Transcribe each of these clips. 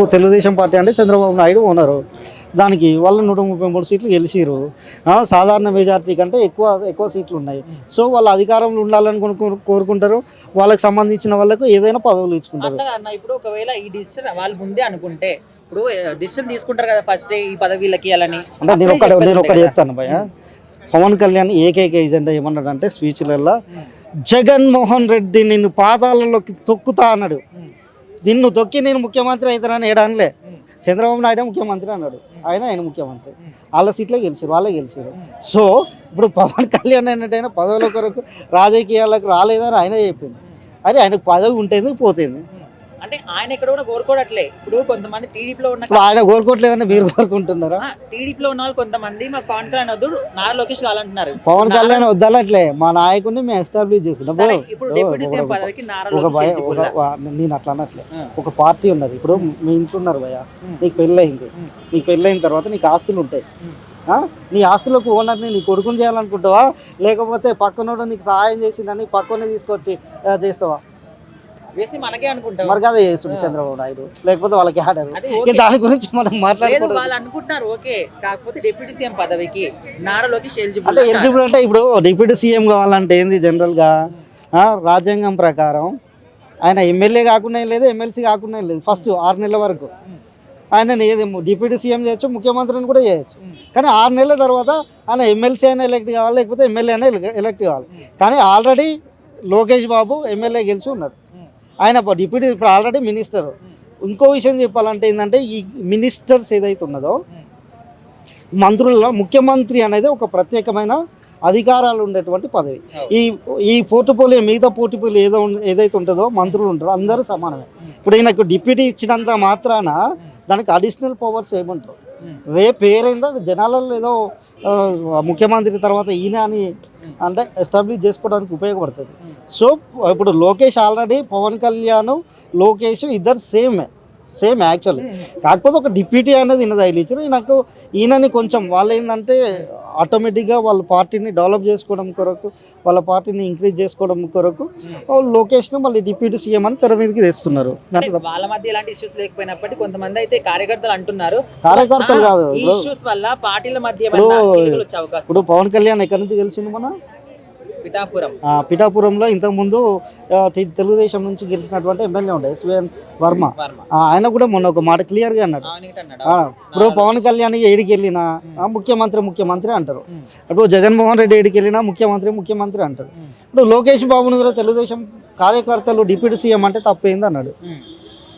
Telugu Desam party అంటే Chandrababu Naidu owner. దానికి వాళ్ళు 133 సీట్లు గెలిచిర్రు. సాధారణ మెజార్టీ కంటే ఎక్కువ సీట్లు ఉన్నాయి. సో వాళ్ళు అధికారంలో ఉండాలని కోరుకుంటారు. వాళ్ళకి సంబంధించిన వాళ్ళకు ఏదైనా పదవులు ఇచ్చుకుంటారు. అట్లా అన్న ఇప్పుడు ఒకవేళ ఈ డిసిషన్ వాళ్ళు ముందే అనుకుంటే ఇప్పుడు డిసిషన్ తీసుకుంటారు కదా ఫస్ట్ ఈ పదవీలకి ఇవ్వాలని. అంటే నేను ఒకటి చెప్తాను భయ్య. పవన్ కళ్యాణ్ ఏకైక ఎజెండా ఏమన్నాడంటే స్పీచ్లలో జగన్మోహన్ రెడ్డి నిన్ను పాదాలలోకి తొక్కుతా అన్నాడు. నిన్ను తొక్కి నేను ముఖ్యమంత్రి అవుతానని ఏడానిలే. చంద్రబాబు నాయుడు ముఖ్యమంత్రి అన్నాడు, ఆయన ముఖ్యమంత్రి. వాళ్ళ సీట్లే గెలిచారు, వాళ్ళే గెలిచారు. సో ఇప్పుడు పవన్ కళ్యాణ్ అన్నట్టయినా పదవుల కొరకు రాజకీయాలకు రాలేదని ఆయన చెప్పింది. అది ఆయనకు పదవి ఉంటుంది పోతుంది. అంటే ఆయన ఇక్కడ కూడా కోరుకోవట్లే. ఇప్పుడు కొంతమంది టీడీపీలో ఉన్న ఆయన కోరుకోవట్లేదని మీరు కోరుకుంటున్నారా? టీడీపీలో ఉన్న వాళ్ళు కొంతమంది మాకు పవన్ కళ్యాణ్ వద్దు నారా లోకేష్ కావాలంటున్నారు. పవన్ కళ్యాణ్ వద్దలట్లే, మా నాయకుడిని మేము ఎస్టాబ్లిష్ చేసుకుంటాం. ఇప్పుడు డిప్యూటీ సీఎం పదవికి నారా నేను అట్లా అనట్లే. ఒక పార్టీ ఉన్నది. ఇప్పుడు మీ ఇంట్లో ఉన్నారు భయ్య, నీకు పెళ్ళయింది. నీకు పెళ్ళైన తర్వాత నీకు ఆస్తులు ఉంటాయి. నీ ఆస్తులకు ఓనర్ని నీ కొడుకుని చేయాలనుకుంటావా, లేకపోతే పక్కనోడు నీకు సహాయం చేసిందని పక్కనే తీసుకొచ్చి చేస్తావా? మనకే అనుకుంటాం మరి కదా చేస్తుంది చంద్రబాబు నాయుడు, లేకపోతే వాళ్ళకి ఆడారు. దాని గురించి మనం మాట్లాడలేదు. వాళ్ళు అనుకుంటున్నారు ఓకే, కాకపోతే డిప్యూటీ సీఎం పదవికి నారా లోకేష్ ఎలిజిబుల్. అంటే ఎలిజిబుల్ అంటే ఇప్పుడు డిప్యూటీ సీఎం కావాలంటే ఏంది జనరల్గా రాజ్యాంగం ప్రకారం ఆయన ఎమ్మెల్యే కాకుండా లేదు, ఎమ్మెల్సీ కాకుండా లేదు. ఫస్ట్ 6 నెలల వరకు ఆయన ఏది డిప్యూటీ సీఎం చేయొచ్చు, ముఖ్యమంత్రిని కూడా చేయొచ్చు. కానీ 6 నెలల తర్వాత ఆయన ఎమ్మెల్సీ అయినా ఎలక్ట్ కావాలి, లేకపోతే ఎమ్మెల్యే అయినా ఎలక్ట్ కావాలి. కానీ ఆల్రెడీ లోకేష్ బాబు ఎమ్మెల్యే గెలిచి ఉన్నాడు. ఆయన డిప్యూటీ ఇప్పుడు ఆల్రెడీ మినిస్టర్. ఇంకో విషయం చెప్పాలంటే ఏంటంటే ఈ మినిస్టర్స్ ఏదైతే ఉన్నదో మంత్రులలో ముఖ్యమంత్రి అనేది ఒక ప్రత్యేకమైన అధికారాలు ఉండేటువంటి పదవి. ఈ పోర్టుపోలియో మిగతా పోర్టుపోలియో ఏదైతే ఉంటుందో మంత్రులు ఉంటారో అందరూ సమానమే. ఇప్పుడు ఈయనకు డిప్యూటీ ఇచ్చినంత మాత్రాన దానికి అడిషనల్ పవర్స్ ఏమంటారు? రేపు పేరైందో జనాలలో ఏదో ముఖ్యమంత్రి తర్వాత ఈయన అని అంటే ఎస్టాబ్లిష్ చేసుకోవడానికి ఉపయోగపడుతుంది. సో ఇప్పుడు లోకేష్ ఆల్రెడీ పవన్ కళ్యాణ్ లోకేష్ ఇద్దరు సేమ్ యాక్చువల్లీ. కాకపోతే ఒక డిప్యూటీ అనేది ఈయన తగిలించారు. నాకు ఈయనని కొంచెం వాళ్ళు ఏంటంటే ఆటోమేటిక్గా వాళ్ళ పార్టీని డెవలప్ చేసుకోవడం కొరకు, వాళ్ళ పార్టీని ఇంక్రీజ్ చేసుకోవడం కొరకు లోకేష్ను మళ్ళీ డిప్యూటీ సీఎం అని తెర మీదకి తెస్తున్నారు. వాళ్ళ మధ్య ఎలాంటి ఇష్యూస్ లేకపోయినప్పటికీ కొంతమంది అయితే కార్యకర్తలు అంటున్నారు కార్యకర్తలు కాదు, ఇష్యూస్ వల్ల పార్టీల మధ్య ఇప్పుడు పవన్ కళ్యాణ్ ఎక్కడి నుంచి గెలిచిండు? మన పిఠాపురంలో ఇంతకుముందు తెలుగుదేశం నుంచి గెలిచినటువంటి ఎమ్మెల్యే ఉండే ఎస్విఎన్ వర్మ. ఆయన కూడా మొన్న ఒక మాట క్లియర్గా అన్నాడు. ఇప్పుడు పవన్ కళ్యాణ్ ఏడికి వెళ్ళినా ముఖ్యమంత్రి అంటారు. ఇప్పుడు జగన్మోహన్ రెడ్డి ఏడికి వెళ్ళినా ముఖ్యమంత్రి అంటారు. ఇప్పుడు లోకేష్ బాబును కూడా తెలుగుదేశం కార్యకర్తలు డిప్యూటీ సీఎం అంటే తప్పేంది అన్నాడు.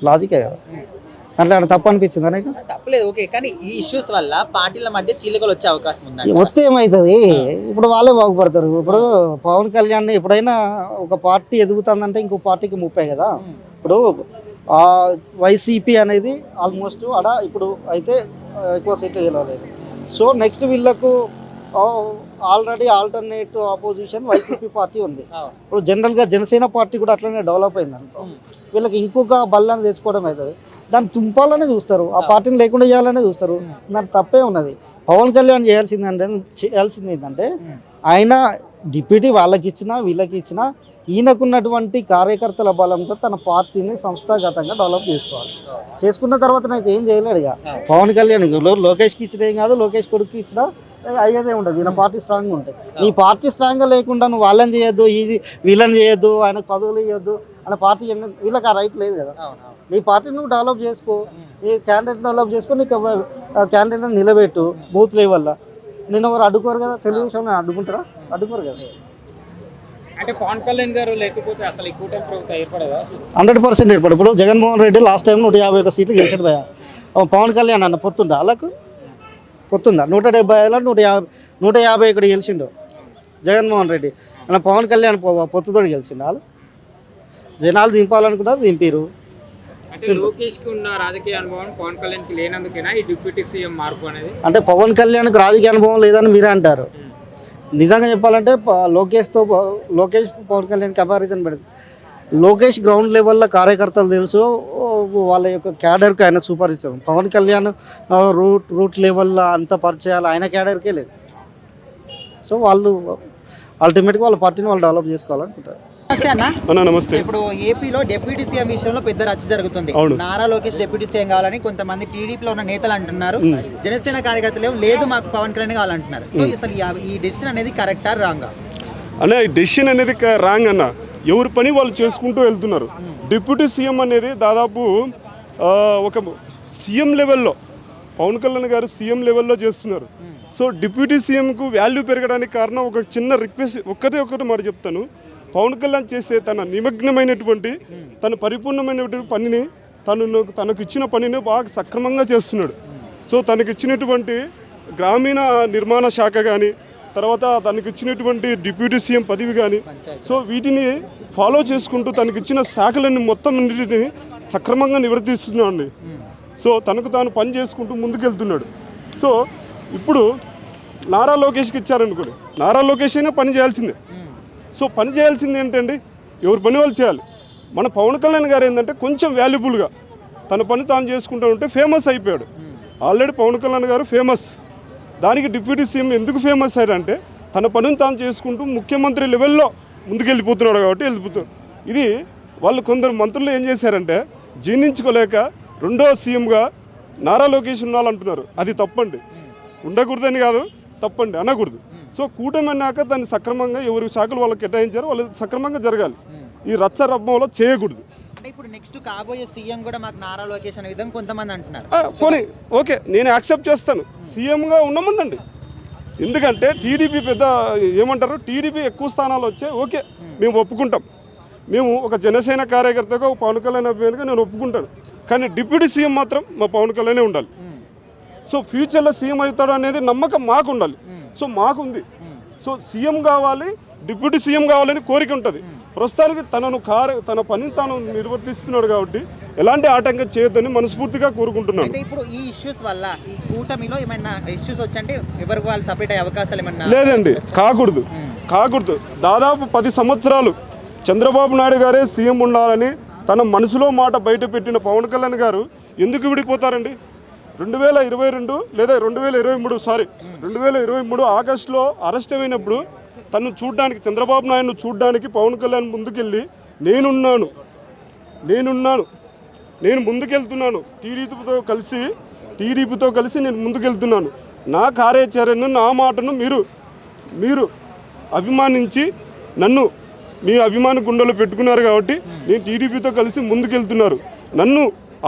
లాజికే కదా, అట్లా తప్పు అనిపించింది అనేది తప్పలేదు. ఓకే, కానీ ఈ ఇష్యూస్ వల్ల పార్టీల మధ్య చీలికలు వచ్చే అవకాశం ఉంది. వస్తే ఏమవుతుంది? ఇప్పుడు వాళ్ళే బాగుపడతారు. ఇప్పుడు పవన్ కళ్యాణ్ ఎప్పుడైనా ఒక పార్టీ ఎదుగుతుందంటే ఇంకో పార్టీకి ముప్పై కదా. ఇప్పుడు వైసీపీ అనేది ఆల్మోస్ట్ అక్కడ ఇప్పుడు అయితే ఎక్కువ సీట్లు గెలవలేదు. సో నెక్స్ట్ వీళ్ళకు already alternate opposition YCP party ఉంది. ఇప్పుడు జనరల్గా జనసేన పార్టీ కూడా అట్లనే డెవలప్ అయింది అనుకో, వీళ్ళకి ఇంకొక బల్లాన్ని తెచ్చుకోవడం అవుతుంది. దాన్ని తుంపాలనే చూస్తారు, ఆ పార్టీని లేకుండా చేయాలనే చూస్తారు. దానికి తప్పే ఉన్నది. పవన్ కళ్యాణ్ చేయాల్సింది ఏంటంటే ఆయన డిప్యూటీ వాళ్ళకి ఇచ్చినా వీళ్ళకి ఇచ్చినా ఈయనకున్నటువంటి కార్యకర్తల బలంతో తన పార్టీని సంస్థాగతంగా డెవలప్ చేసుకోవాలి. చేసుకున్న తర్వాత నాకు ఏం చేయలేడు ఇక పవన్ కళ్యాణ్. లోకేష్కి ఇచ్చిన ఏం కాదు, లోకేష్ కొడుకు ఇచ్చినా అయ్యేదే ఉండదు. ఈయన పార్టీ స్ట్రాంగ్గా ఉంటుంది. నీ పార్టీ స్ట్రాంగ్గా లేకుండా నువ్వు వాళ్ళని చేయొద్దు, వీళ్ళని చేయొద్దు, ఆయనకు పదవులు ఇవ్వద్దు అనే పార్టీ వీళ్ళకి ఆ రైట్ లేదు కదా. నీ పార్టీని నువ్వు డెవలప్ చేసుకో, నీ క్యాండిడేట్ డెవలప్ చేసుకో, నీకు క్యాండిడేట్ని నిలబెట్టు బూత్ లెవెల్లో. నేను ఎవరు అడ్డుకోరు కదా, తెలుగుదేశంలో అడ్డుకుంటారా? అడ్డుకోరు కదా. అంటే పవన్ కళ్యాణ్ గారు లేకపోతే అసలు ఈ కూటమి ప్రభుత్వం ఏర్పడదా? 100% ఏర్పడు. ఇప్పుడు జగన్మోహన్ రెడ్డి లాస్ట్ టైం 151 సీట్లు గెలిచాడు భయ. పవన్ కళ్యాణ్ అన్న పొత్తుందా వాళ్ళకు? పొత్తుందా? 170 150 ఇక్కడ గెలిచిండు జగన్మోహన్ రెడ్డి అన్న. పవన్ కళ్యాణ్ పొత్తుతో గెలిచిండు. వాళ్ళు జనాలు దింపాలనుకున్నారు, దింపారు. అంటే లోకేష్కి ఉన్న రాజకీయ అనుభవం పవన్ కళ్యాణ్కి లేనందుకేనా ఈ డిప్యూటీ సీఎం మార్పు అనేది? అంటే పవన్ కళ్యాణ్కి రాజకీయ అనుభవం లేదని మీరే అంటారు. నిజంగా చెప్పాలంటే లోకేష్ పవన్ కళ్యాణ్ కంపారిజన్ పెడుతుంది. లోకేష్ గ్రౌండ్ లెవెల్లో కార్యకర్తలు తెలుసు, వాళ్ళ యొక్క క్యాడర్కి ఆయన సూపర్ ఇస్తారు. పవన్ కళ్యాణ్ రూట్ లెవెల్లో అంత పరిచయాలు ఆయన క్యాడర్కే లేదు. సో వాళ్ళు అల్టిమేట్గా వాళ్ళ పార్టీని వాళ్ళు డెవలప్ చేసుకోవాలనుకుంటారు. నమస్తే అన్న. అన్న నమస్తే. ఇప్పుడు ఏపీలో డిప్యూటీ సీఎం విషయంలో పెద్ద రచ్చ జరుగుతుంది. అవును. నారా లోకేష్ డిప్యూటీ సీఎం కావాలని కొంతమంది టీడీపీలో ఉన్న నేతలు అంటున్నారు. జనసేన కార్యకర్తలు లేదు మాకు పవన్ కళ్యాణ్ కావాలంటున్నారు. సో అసలు ఈ డెసిషన్ అనేది కరెక్టా రాంగా? అన్న ఈ డెసిషన్ అనేది రాంగ్ అన్న. ఎవరి పని వాళ్ళు చేసుకుంటూ వెళ్తున్నారు. డిప్యూటీ సీఎం అనేది దాదాపు ఒక సీఎం లెవెల్లో పవన్ కళ్యాణ్ గారు సీఎం లెవెల్లో చేస్తున్నారు. సో డిప్యూటీ సీఎంకు వాల్యూ పెరగడానికి కారణం ఒక చిన్న రిక్వెస్ట్ ఒకటి మాట చెప్తాను. పవన్ కళ్యాణ్ చేసే తన నిమగ్నమైనటువంటి తన పరిపూర్ణమైనటువంటి పనిని తనకు ఇచ్చిన పనిని బాగా సక్రమంగా చేస్తున్నాడు. సో తనకి ఇచ్చినటువంటి గ్రామీణ నిర్మాణ శాఖ కానీ తర్వాత తనకి ఇచ్చినటువంటి డిప్యూటీ సీఎం పదవి కానీ సో వీటిని ఫాలో చేసుకుంటూ తనకి ఇచ్చిన శాఖలన్నీ మొత్తం అన్నిటిని సక్రమంగా నిర్వర్తిస్తున్నాడు. సో తనకు తాను పని చేసుకుంటూ ముందుకెళ్తున్నాడు. సో ఇప్పుడు నారా లోకేష్కి ఇచ్చారనుకోండి, నారా లోకేష్ అయినా పని చేయాల్సిందే. సో పని చేయాల్సింది ఏంటండి, ఎవరి పని వాళ్ళు చేయాలి. మన పవన్ కళ్యాణ్ గారు ఏంటంటే కొంచెం వాల్యుబుల్గా తన పని తాను చేసుకుంటూ ఉంటే ఫేమస్ అయిపోయాడు. ఆల్రెడీ పవన్ కళ్యాణ్ గారు ఫేమస్. దానికి డిప్యూటీ సీఎం ఎందుకు ఫేమస్ అయ్యాడంటే తన పనిని తాను చేసుకుంటూ ముఖ్యమంత్రి లెవెల్లో ముందుకెళ్ళిపోతున్నాడు కాబట్టి వెళ్ళిపోతాడు. ఇది వాళ్ళు కొందరు మంత్రులు ఏం చేశారంటే జీర్ణించుకోలేక రెండో సీఎంగా నారా లోకేష్ ఉండాలంటున్నారు. అది తప్పండి. ఉండకూడదని కాదు, తప్పండి, అనకూడదు. సో కూటమి అన్నాక దాన్ని సక్రమంగా ఎవరి శాఖలు వాళ్ళకి కేటాయించారో వాళ్ళు సక్రమంగా జరగాలి. ఈ రచ్చ రబ్బంలో చేయకూడదు. అంటే ఇప్పుడు నెక్స్ట్ కాబోయే సీఎం కూడా మాకు నారా లోకేష్ అనే విధంగా కొంతమంది అంటున్నారు. పోనీ ఓకే, నేను యాక్సెప్ట్ చేస్తాను, సీఎంగా ఉండమందండి. ఎందుకంటే టీడీపీ పెద్ద ఏమంటారు, టీడీపీ ఎక్కువ స్థానాలు వచ్చే ఓకే మేము ఒప్పుకుంటాం. మేము ఒక జనసేన కార్యకర్తగా ఒక పవన్ కళ్యాణ్ అభిమానిగా నేను ఒప్పుకుంటాను. కానీ డిప్యూటీ సీఎం మాత్రం మా పవన్ కళ్యాణే ఉండాలి. సో ఫ్యూచర్లో సీఎం అవుతాడు అనేది నమ్మకం మాకు ఉండాలి. సో మాకుంది. సో సీఎం కావాలి, డిప్యూటీ సీఎం కావాలని కోరిక ఉంటుంది. ప్రస్తుతానికి తన పనిని తాను నిర్వర్తిస్తున్నాడు కాబట్టి ఎలాంటి ఆటంకం చేయొద్దని మనస్ఫూర్తిగా కోరుకుంటున్నాను. అయితే ఇప్పుడు ఈ ఇష్యూస్ వల్ల ఈ కూటమిలో ఏమైనా ఇష్యూస్ వచ్చంటే ఎవరికి వాళ్ళు సపరేట్ అయ్యే అవకాశాలు ఏమన్నా? లేదండి, కాకూడదు. దాదాపు 10 సంవత్సరాలు చంద్రబాబు నాయుడు గారే సీఎం ఉండాలని తన మనసులో మాట బయట పెట్టిన పవన్ కళ్యాణ్ గారు ఎందుకు విడిపోతారండి? 2022 లేదా 2023 ఆగస్టులో అరెస్ట్ అయినప్పుడు తను చూడ్డానికి, చంద్రబాబు నాయుడును చూడ్డానికి పవన్ కళ్యాణ్ ముందుకెళ్ళి నేనున్నాను, నేను ముందుకెళ్తున్నాను, టీడీపీతో కలిసి నేను ముందుకెళ్తున్నాను, నా కార్యాచరణను నా మాటను మీరు అభిమానించి నన్ను మీ అభిమాన గుండెలో పెట్టుకున్నారు కాబట్టి నేను టీడీపీతో కలిసి ముందుకెళ్తున్నారు, నన్ను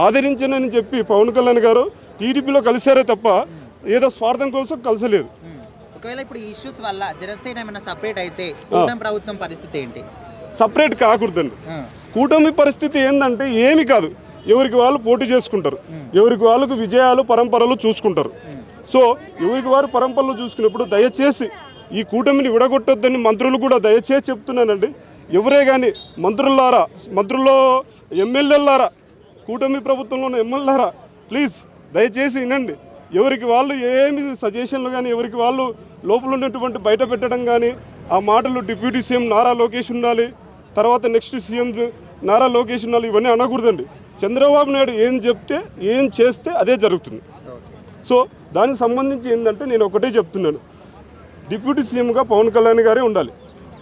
ఆదరించనని చెప్పి పవన్ కళ్యాణ్ గారు టీడీపీలో కలిసారే తప్ప ఏదో స్వార్థం కోసం కలిసలేదు. ఒకవేళ ఇప్పుడు ఈ ఇష్యూస్ వల్ల జనసేన ఏమైనా సపరేట్ అయితే కూటమి ప్రభుత్వం పరిస్థితి ఏంటి? సపరేట్ కాకూడదండి. కూటమి పరిస్థితి ఏంటంటే ఏమి కాదు, ఎవరికి వాళ్ళు పోటీ చేసుకుంటారు, ఎవరికి వాళ్ళకు విజయాలు పరంపరలు చూసుకుంటారు. సో ఎవరికి వారు పరంపరలు చూసుకున్నప్పుడు దయచేసి ఈ కూటమిని విడగొట్టొద్దని మంత్రులు కూడా దయచేసి చెప్తున్నానండి. ఎవరే కానీ మంత్రుల్లో ఎమ్మెల్యేలారా, కూటమి ప్రభుత్వంలో ఉన్న ఎమ్మెల్యేలారా ప్లీజ్ దయచేసి వినండి. ఎవరికి వాళ్ళు ఏమి సజెషన్లు కానీ ఎవరికి వాళ్ళు లోపల ఉన్నటువంటి బయట పెట్టడం కానీ ఆ మాటలు డిప్యూటీ సీఎం నారా లోకేష్ ఉండాలి, తర్వాత నెక్స్ట్ సీఎం నారా లోకేష్ ఉండాలి, ఇవన్నీ అనకూడదండి. చంద్రబాబు నాయుడు ఏం చెప్తే ఏం చేస్తే అదే జరుగుతుంది. సో దానికి సంబంధించి ఏంటంటే నేను ఒకటే చెప్తున్నాను, డిప్యూటీ సీఎంగా పవన్ కళ్యాణ్ గారే ఉండాలి.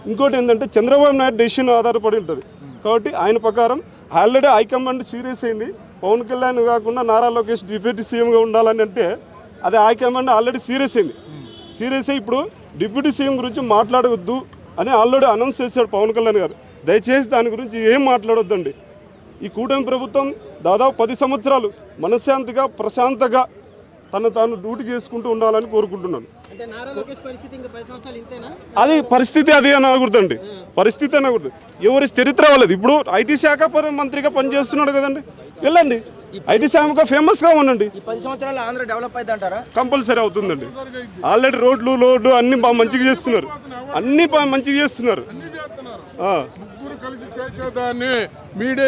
ఇంకోటి ఏంటంటే చంద్రబాబు నాయుడు డెసిషన్ ఆధారపడి ఉంటుంది కాబట్టి ఆయన ప్రకారం ఆల్రెడీ హైకమాండ్ సీరియస్ అయింది. పవన్ కళ్యాణ్ కాకుండా నారా లోకేష్ డిప్యూటీ సీఎంగా ఉండాలని అంటే అది హైకమాండ్ ఆల్రెడీ సీరియస్ అయింది. సీరియస్ అయ్యి ఇప్పుడు డిప్యూటీ సీఎం గురించి మాట్లాడవద్దు అని ఆల్రెడీ అనౌన్స్ చేశాడు పవన్ కళ్యాణ్ గారు. దయచేసి దాని గురించి ఏం మాట్లాడొద్దండి. ఈ కూటమి ప్రభుత్వం దాదాపు 10 సంవత్సరాలు మనశ్శాంతిగా ప్రశాంతంగా తాను డ్యూటీ చేసుకుంటూ ఉండాలని కోరుకుంటున్నాను. అది పరిస్థితి అదే అనకూడదండి, పరిస్థితి అనకూడదు. ఎవరి చరిత్ర వాళ్ళది. ఇప్పుడు ఐటీ శాఖ మంత్రిగా పనిచేస్తున్నాడు కదండి, వెళ్ళండి ఐటీ శాఖ ఫేమస్గా ఉండండి. 10 సంవత్సరాలు ఆంధ్ర డెవలప్ అయితే అంటారా? కంపల్సరీ అవుతుందండి. ఆల్రెడీ రోడ్లు అన్ని బాగా మంచిగా చేస్తున్నారు, అన్ని బాగా మంచిగా చేస్తున్నారు. కలిసి చేసేదాన్ని మీడియా